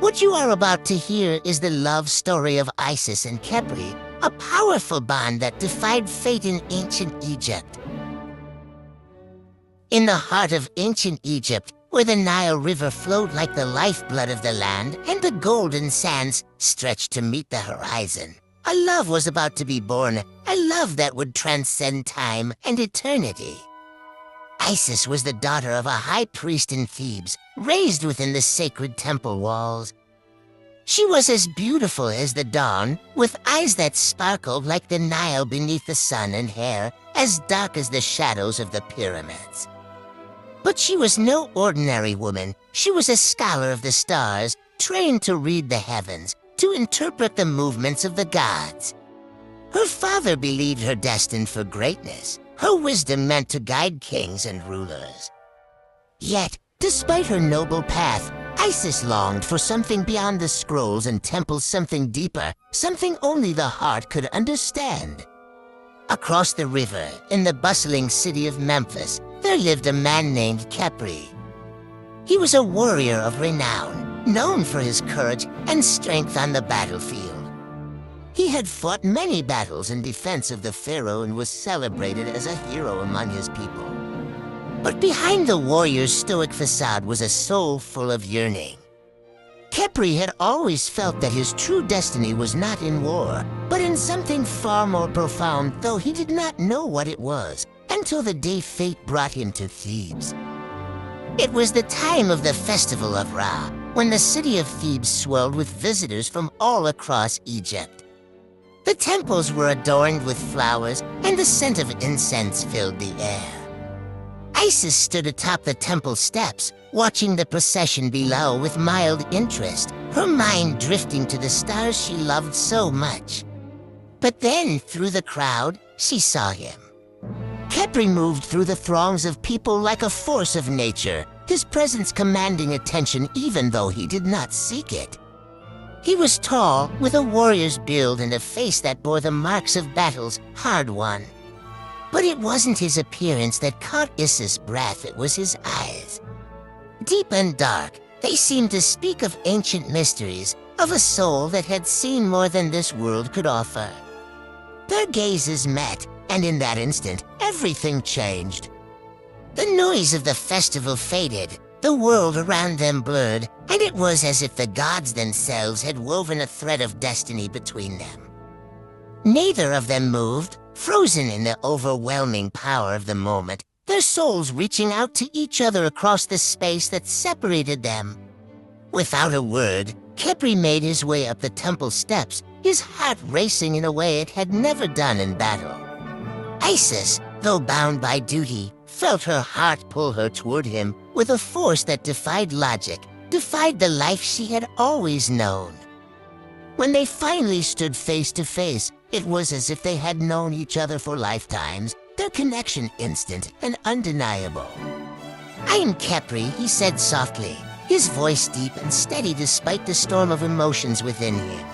What you are about to hear is the love story of Isis and Khepri, a powerful bond that defied fate in ancient Egypt. In the heart of ancient Egypt, where the Nile River flowed like the lifeblood of the land and the golden sands stretched to meet the horizon, a love was about to be born, a love that would transcend time and eternity. Isis was the daughter of a high priest in Thebes, raised within the sacred temple walls. She was as beautiful as the dawn, with eyes that sparkled like the Nile beneath the sun and hair as dark as the shadows of the pyramids. But she was no ordinary woman. She was a scholar of the stars, trained to read the heavens, to interpret the movements of the gods. Her father believed her destined for greatness. Her wisdom meant to guide kings and rulers. Yet, despite her noble path, Isis longed for something beyond the scrolls and temples, something deeper, something only the heart could understand. Across the river, in the bustling city of Memphis, there lived a man named Khepri. He was a warrior of renown, known for his courage and strength on the battlefield. He had fought many battles in defense of the pharaoh and was celebrated as a hero among his people. But behind the warrior's stoic facade was a soul full of yearning. Khepri had always felt that his true destiny was not in war, but in something far more profound, though he did not know what it was until the day fate brought him to Thebes. It was the time of the festival of Ra, when the city of Thebes swelled with visitors from all across Egypt. The temples were adorned with flowers, and the scent of incense filled the air. Isis stood atop the temple steps, watching the procession below with mild interest, her mind drifting to the stars she loved so much. But then, through the crowd, she saw him. Khepri moved through the throngs of people like a force of nature, his presence commanding attention even though he did not seek it. He was tall, with a warrior's build and a face that bore the marks of battles hard won. But it wasn't his appearance that caught Isis' breath, it was his eyes. Deep and dark, they seemed to speak of ancient mysteries, of a soul that had seen more than this world could offer. Their gazes met, and in that instant, everything changed. The noise of the festival faded, the world around them blurred, and it was as if the gods themselves had woven a thread of destiny between them. Neither of them moved, frozen in the overwhelming power of the moment, their souls reaching out to each other across the space that separated them. Without a word, Khepri made his way up the temple steps, his heart racing in a way it had never done in battle. Isis, though bound by duty, felt her heart pull her toward him with a force that defied logic, defied the life she had always known. When they finally stood face to face, it was as if they had known each other for lifetimes, their connection instant and undeniable. "I am Khepri," he said softly, his voice deep and steady despite the storm of emotions within him.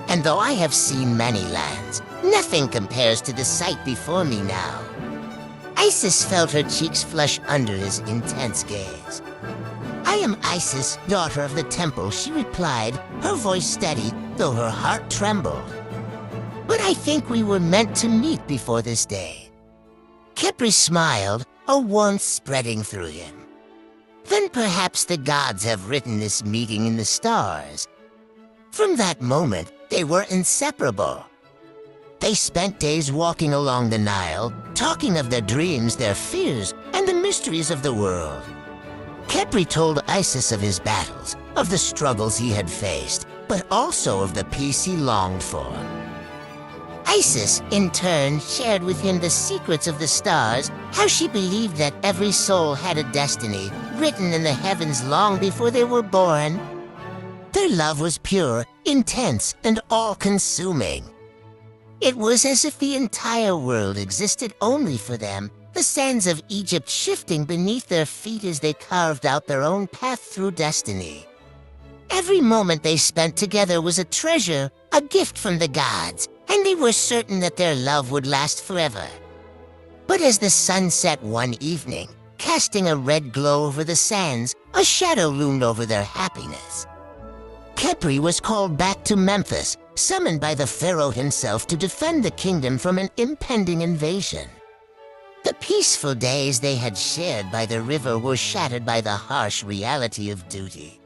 "And though I have seen many lands, nothing compares to the sight before me now." Isis felt her cheeks flush under his intense gaze. "I am Isis, daughter of the temple," she replied, her voice steady, though her heart trembled. "But I think we were meant to meet before this day." Khepri smiled, a warmth spreading through him. "Then perhaps the gods have written this meeting in the stars." From that moment, they were inseparable. They spent days walking along the Nile, talking of their dreams, their fears, and the mysteries of the world. Khepri told Isis of his battles, of the struggles he had faced, but also of the peace he longed for. Isis, in turn, shared with him the secrets of the stars, how she believed that every soul had a destiny, written in the heavens long before they were born. Their love was pure, intense, and all-consuming. It was as if the entire world existed only for them, the sands of Egypt shifting beneath their feet as they carved out their own path through destiny. Every moment they spent together was a treasure, a gift from the gods, and they were certain that their love would last forever. But as the sun set one evening, casting a red glow over the sands, a shadow loomed over their happiness. Khepri was called back to Memphis, summoned by the pharaoh himself to defend the kingdom from an impending invasion. The peaceful days they had shared by the river were shattered by the harsh reality of duty.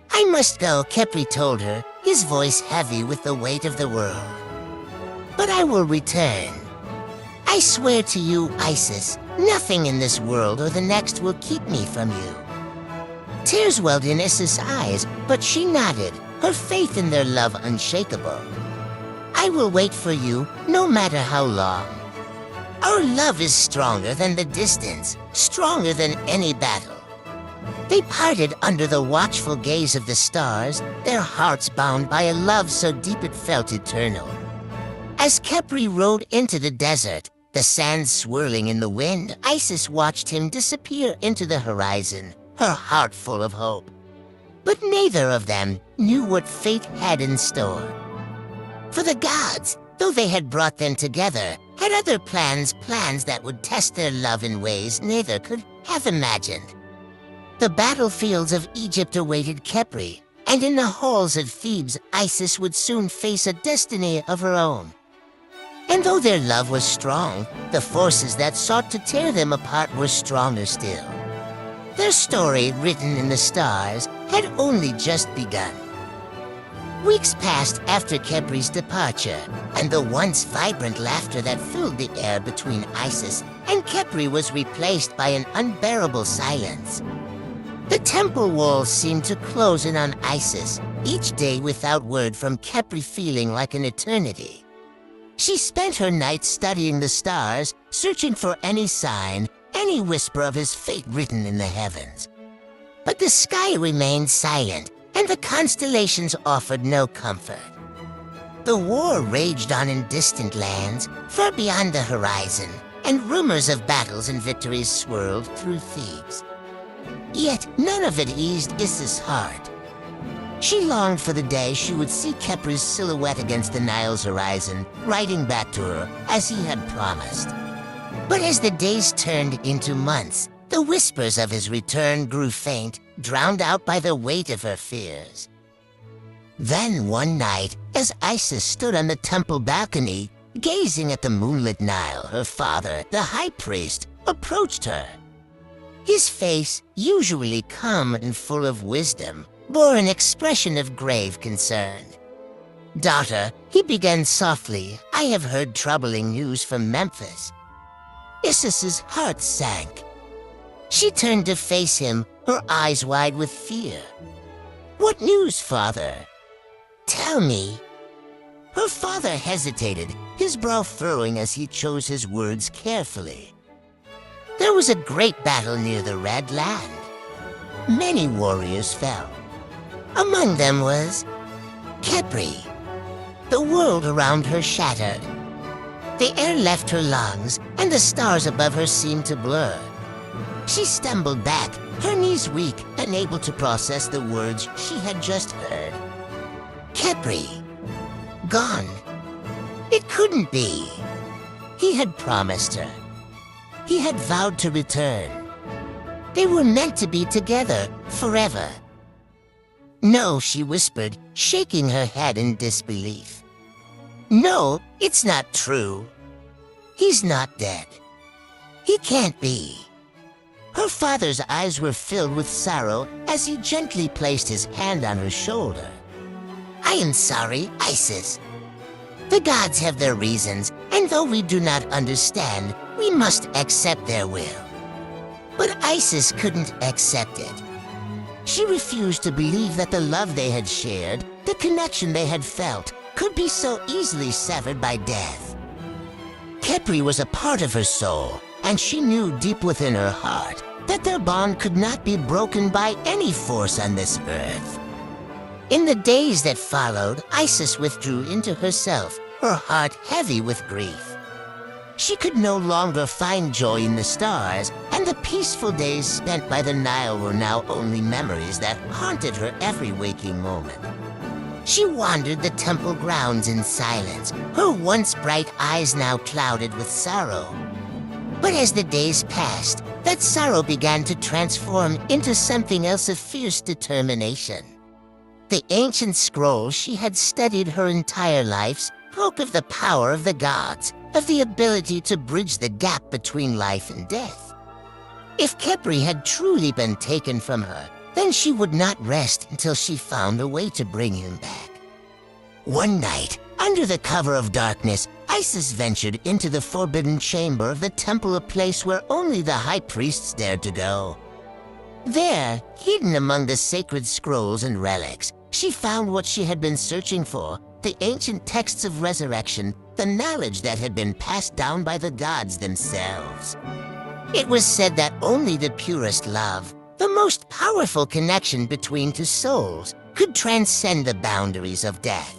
"I must go," Khepri told her, his voice heavy with the weight of the world. "But I will return. I swear to you, Isis, nothing in this world or the next will keep me from you." Tears welled in Isis' eyes, but she nodded, her faith in their love unshakable. "I will wait for you, no matter how long. Our love is stronger than the distance, stronger than any battle." They parted under the watchful gaze of the stars, their hearts bound by a love so deep it felt eternal. As Khepri rode into the desert, the sand swirling in the wind, Isis watched him disappear into the horizon, her heart full of hope. But neither of them knew what fate had in store. For the gods, though they had brought them together, had other plans that would test their love in ways neither could have imagined. The battlefields of Egypt awaited Khepri, and in the halls of Thebes, Isis would soon face a destiny of her own. And though their love was strong, the forces that sought to tear them apart were stronger still. Their story, written in the stars, had only just begun. Weeks passed after Khepri's departure, and the once vibrant laughter that filled the air between Isis and Khepri was replaced by an unbearable silence. The temple walls seemed to close in on Isis, each day without word from Khepri feeling like an eternity. She spent her nights studying the stars, searching for any sign, any whisper of his fate written in the heavens. But the sky remained silent, and the constellations offered no comfort. The war raged on in distant lands, far beyond the horizon, and rumors of battles and victories swirled through Thebes. Yet none of it eased Isis' heart. She longed for the day she would see Khepri's silhouette against the Nile's horizon, riding back to her as he had promised. But as the days turned into months, the whispers of his return grew faint, drowned out by the weight of her fears. Then one night, as Isis stood on the temple balcony, gazing at the moonlit Nile, her father, the high priest, approached her. His face, usually calm and full of wisdom, bore an expression of grave concern. "Daughter," he began softly, "I have heard troubling news from Memphis." Isis's heart sank. She turned to face him, her eyes wide with fear. "What news, father? Tell me." Her father hesitated, his brow furrowing as he chose his words carefully. There was a great battle near the Red Land. Many warriors fell. Among them was Khepri. The world around her shattered. The air left her lungs, and the stars above her seemed to blur. She stumbled back, her knees weak, unable to process the words she had just heard. Khepri. Gone. It couldn't be. He had promised her. He had vowed to return. They were meant to be together forever. "No," she whispered, shaking her head in disbelief. "No, it's not true. He's not dead. He can't be." Her father's eyes were filled with sorrow as he gently placed his hand on her shoulder. "I am sorry, Isis. The gods have their reasons, and though we do not understand, we must accept their will." But Isis couldn't accept it. She refused to believe that the love they had shared, the connection they had felt, could be so easily severed by death. Khepri was a part of her soul, and she knew deep within her heart that their bond could not be broken by any force on this earth. In the days that followed, Isis withdrew into herself, her heart heavy with grief. She could no longer find joy in the stars, and the peaceful days spent by the Nile were now only memories that haunted her every waking moment. She wandered the temple grounds in silence, her once bright eyes now clouded with sorrow. But as the days passed, that sorrow began to transform into something else of fierce determination. The ancient scrolls she had studied her entire life spoke of the power of the gods, of the ability to bridge the gap between life and death. If Khepri had truly been taken from her, then she would not rest until she found a way to bring him back. One night, under the cover of darkness, Isis ventured into the forbidden chamber of the temple, a place where only the high priests dared to go. There, hidden among the sacred scrolls and relics, she found what she had been searching for, the ancient texts of resurrection, the knowledge that had been passed down by the gods themselves. It was said that only the purest love, the most powerful connection between two souls, could transcend the boundaries of death.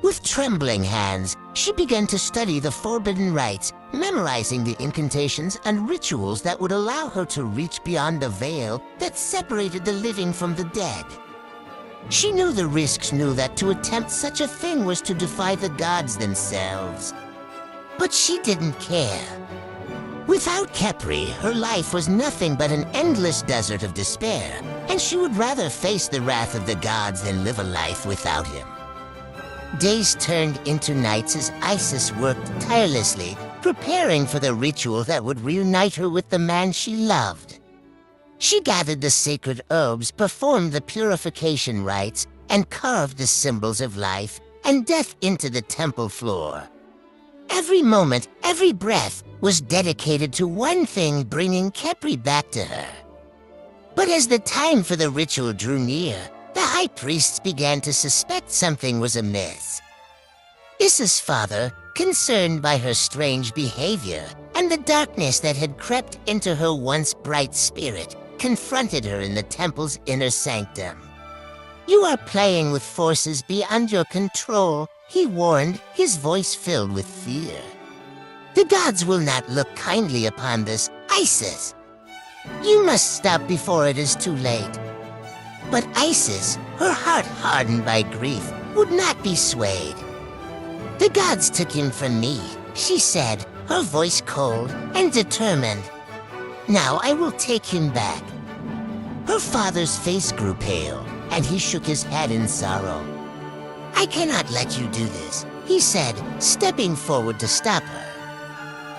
With trembling hands, she began to study the forbidden rites, memorizing the incantations and rituals that would allow her to reach beyond the veil that separated the living from the dead. She knew the risks, knew that to attempt such a thing was to defy the gods themselves. But she didn't care. Without Khepri, her life was nothing but an endless desert of despair, and she would rather face the wrath of the gods than live a life without him. Days turned into nights as Isis worked tirelessly, preparing for the ritual that would reunite her with the man she loved. She gathered the sacred herbs, performed the purification rites, and carved the symbols of life and death into the temple floor. Every moment, every breath was dedicated to one thing, bringing Khepri back to her. But as the time for the ritual drew near, the high priests began to suspect something was amiss. Isis' father, concerned by her strange behavior and the darkness that had crept into her once bright spirit, confronted her in the temple's inner sanctum. "You are playing with forces beyond your control," he warned, his voice filled with fear. "The gods will not look kindly upon this, Isis. You must stop before it is too late." But Isis, her heart hardened by grief, would not be swayed. "The gods took him from me," she said, her voice cold and determined. "Now I will take him back." Her father's face grew pale, and he shook his head in sorrow. "I cannot let you do this," he said, stepping forward to stop her.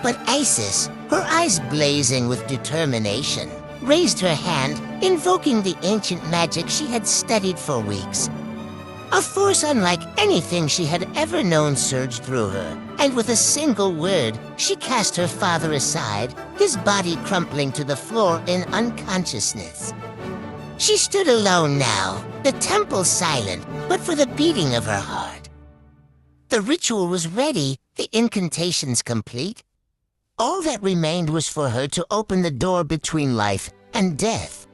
But Isis, her eyes blazing with determination, raised her hand, invoking the ancient magic she had studied for weeks. A force unlike anything she had ever known surged through her, and with a single word, she cast her father aside, his body crumpling to the floor in unconsciousness. She stood alone now, the temple silent, but for the beating of her heart. The ritual was ready, the incantations complete. All that remained was for her to open the door between life and death.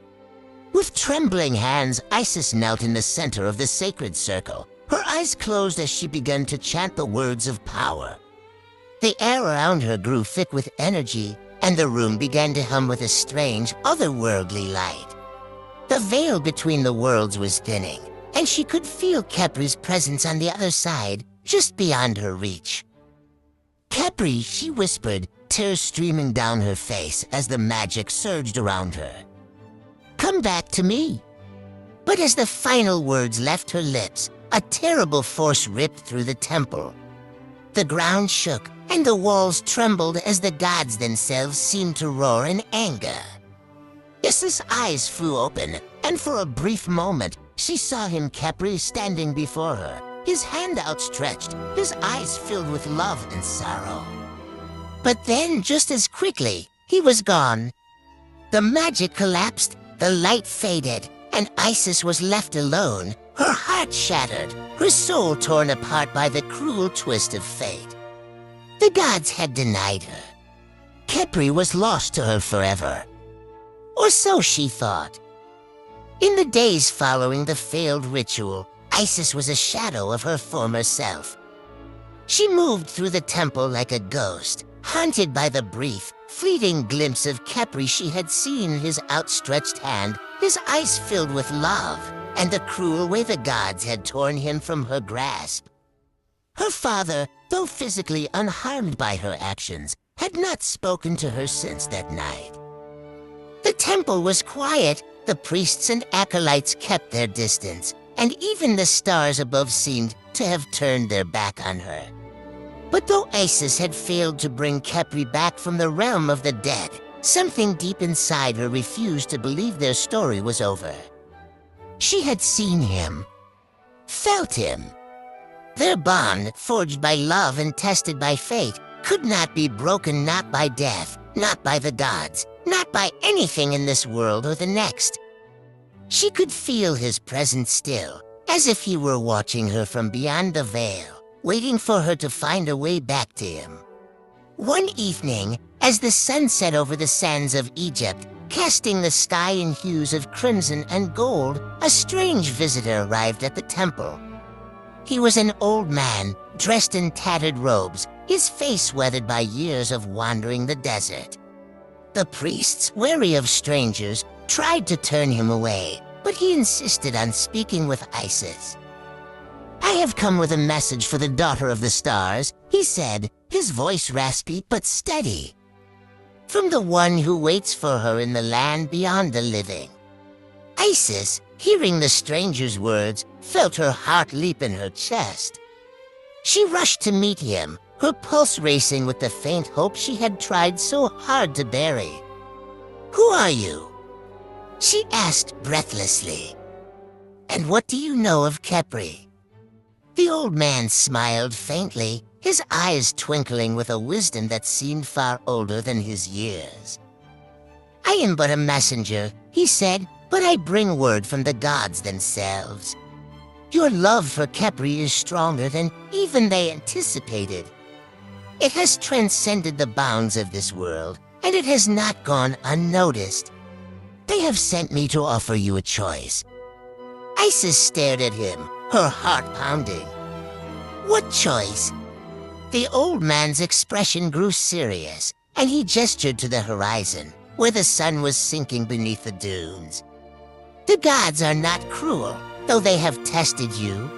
With trembling hands, Isis knelt in the center of the sacred circle, her eyes closed as she began to chant the words of power. The air around her grew thick with energy, and the room began to hum with a strange, otherworldly light. The veil between the worlds was thinning, and she could feel Khepri's presence on the other side, just beyond her reach. "Khepri," she whispered, tears streaming down her face as the magic surged around her. "Come back to me." But as the final words left her lips, a terrible force ripped through the temple. The ground shook, and the walls trembled as the gods themselves seemed to roar in anger. Isis' eyes flew open, and for a brief moment, she saw him, Khepri, standing before her, his hand outstretched, his eyes filled with love and sorrow. But then, just as quickly, he was gone. The magic collapsed, the light faded, and Isis was left alone, her heart shattered, her soul torn apart by the cruel twist of fate. The gods had denied her. Khepri was lost to her forever. Or so she thought. In the days following the failed ritual, Isis was a shadow of her former self. She moved through the temple like a ghost, haunted by the brief, fleeting glimpse of Khepri she had seen, his outstretched hand, his eyes filled with love, and the cruel way the gods had torn him from her grasp. Her father, though physically unharmed by her actions, had not spoken to her since that night. The temple was quiet, the priests and acolytes kept their distance, and even the stars above seemed to have turned their back on her. But though Isis had failed to bring Khepri back from the realm of the dead, something deep inside her refused to believe their story was over. She had seen him, felt him. Their bond, forged by love and tested by fate, could not be broken, not by death, not by the gods, not by anything in this world or the next. She could feel his presence still, as if he were watching her from beyond the veil, waiting for her to find a way back to him. One evening, as the sun set over the sands of Egypt, casting the sky in hues of crimson and gold, a strange visitor arrived at the temple. He was an old man, dressed in tattered robes, his face weathered by years of wandering the desert. The priests, wary of strangers, tried to turn him away, but he insisted on speaking with Isis. "I have come with a message for the daughter of the stars," he said, his voice raspy but steady. "From the one who waits for her in the land beyond the living." Isis, hearing the stranger's words, felt her heart leap in her chest. She rushed to meet him, her pulse racing with the faint hope she had tried so hard to bury. "Who are you?" she asked breathlessly. "And what do you know of Khepri?" The old man smiled faintly, his eyes twinkling with a wisdom that seemed far older than his years. "I am but a messenger," he said, "but I bring word from the gods themselves. Your love for Khepri is stronger than even they anticipated. It has transcended the bounds of this world, and it has not gone unnoticed. They have sent me to offer you a choice." Isis stared at him, her heart pounding. "What choice?" The old man's expression grew serious, and he gestured to the horizon, where the sun was sinking beneath the dunes. "The gods are not cruel, though they have tested you.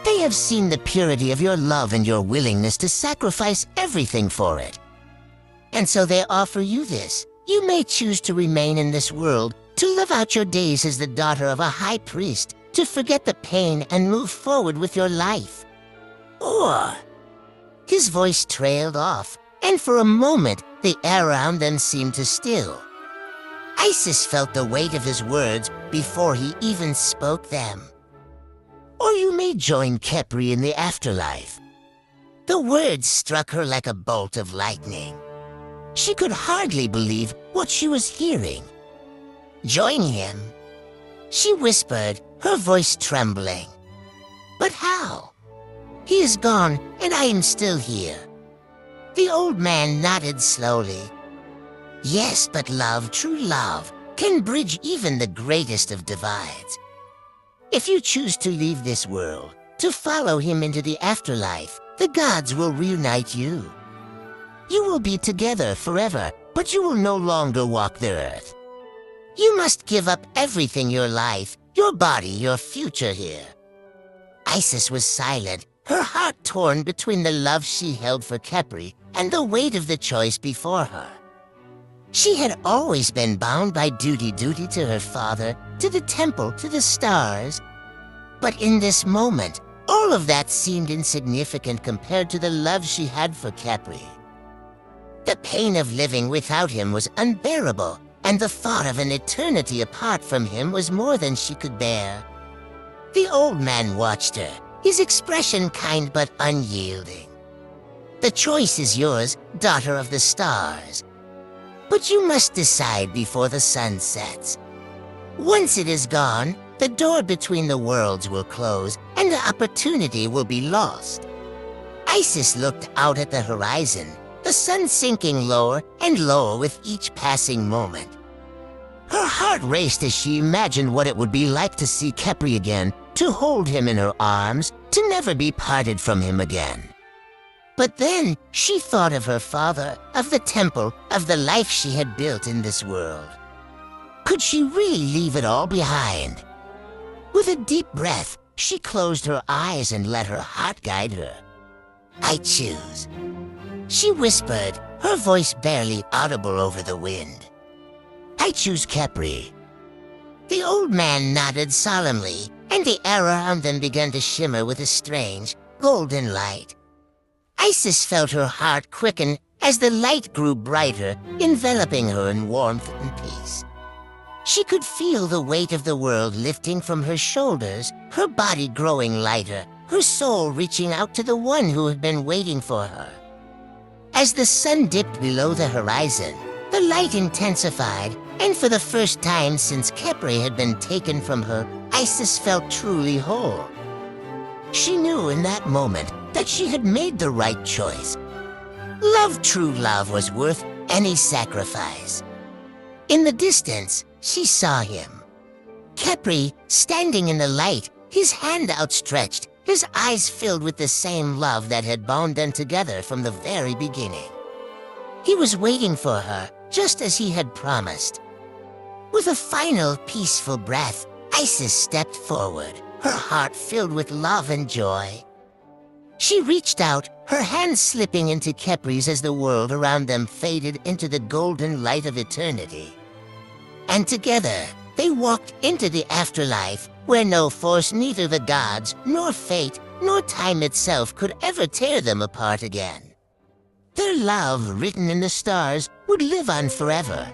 They have seen the purity of your love and your willingness to sacrifice everything for it. And so they offer you this. You may choose to remain in this world, to live out your days as the daughter of a high priest, to forget the pain and move forward with your life. Or..." His voice trailed off, and for a moment the air around them seemed to still. Isis felt the weight of his words before he even spoke them. "Or you may join Khepri in the afterlife." The words struck her like a bolt of lightning. She could hardly believe what she was hearing. "Join him?" she whispered, her voice trembling. "But how? He is gone, and I am still here." The old man nodded slowly. "Yes, but love, true love, can bridge even the greatest of divides. If you choose to leave this world, to follow him into the afterlife, the gods will reunite you. You will be together forever, but you will no longer walk the earth. You must give up everything, your life, your body, your future here." Isis was silent, her heart torn between the love she held for Khepri and the weight of the choice before her. She had always been bound by duty to her father, to the temple, to the stars. But in this moment, all of that seemed insignificant compared to the love she had for Khepri. The pain of living without him was unbearable, and the thought of an eternity apart from him was more than she could bear. The old man watched her, his expression kind but unyielding. "The choice is yours, daughter of the stars. But you must decide before the sun sets. Once it is gone, the door between the worlds will close, and the opportunity will be lost." Isis looked out at the horizon, the sun sinking lower and lower with each passing moment. Her heart raced as she imagined what it would be like to see Khepri again, to hold him in her arms, to never be parted from him again. But then she thought of her father, of the temple, of the life she had built in this world. Could she really leave it all behind? With a deep breath, she closed her eyes and let her heart guide her. "I choose," she whispered, her voice barely audible over the wind. "I choose Khepri." The old man nodded solemnly, and the air around them began to shimmer with a strange, golden light. Isis felt her heart quicken as the light grew brighter, enveloping her in warmth and peace. She could feel the weight of the world lifting from her shoulders, her body growing lighter, her soul reaching out to the one who had been waiting for her. As the sun dipped below the horizon, the light intensified, and for the first time since Khepri had been taken from her, Isis felt truly whole. She knew in that moment that she had made the right choice. True love was worth any sacrifice. In the distance, she saw him. Khepri, standing in the light, his hand outstretched, his eyes filled with the same love that had bound them together from the very beginning. He was waiting for her, just as he had promised. With a final peaceful breath, Isis stepped forward, her heart filled with love and joy. She reached out, her hand slipping into Khepri's as the world around them faded into the golden light of eternity. And together, they walked into the afterlife, where no force, neither the gods, nor fate, nor time itself could ever tear them apart again. Their love, written in the stars, would live on forever,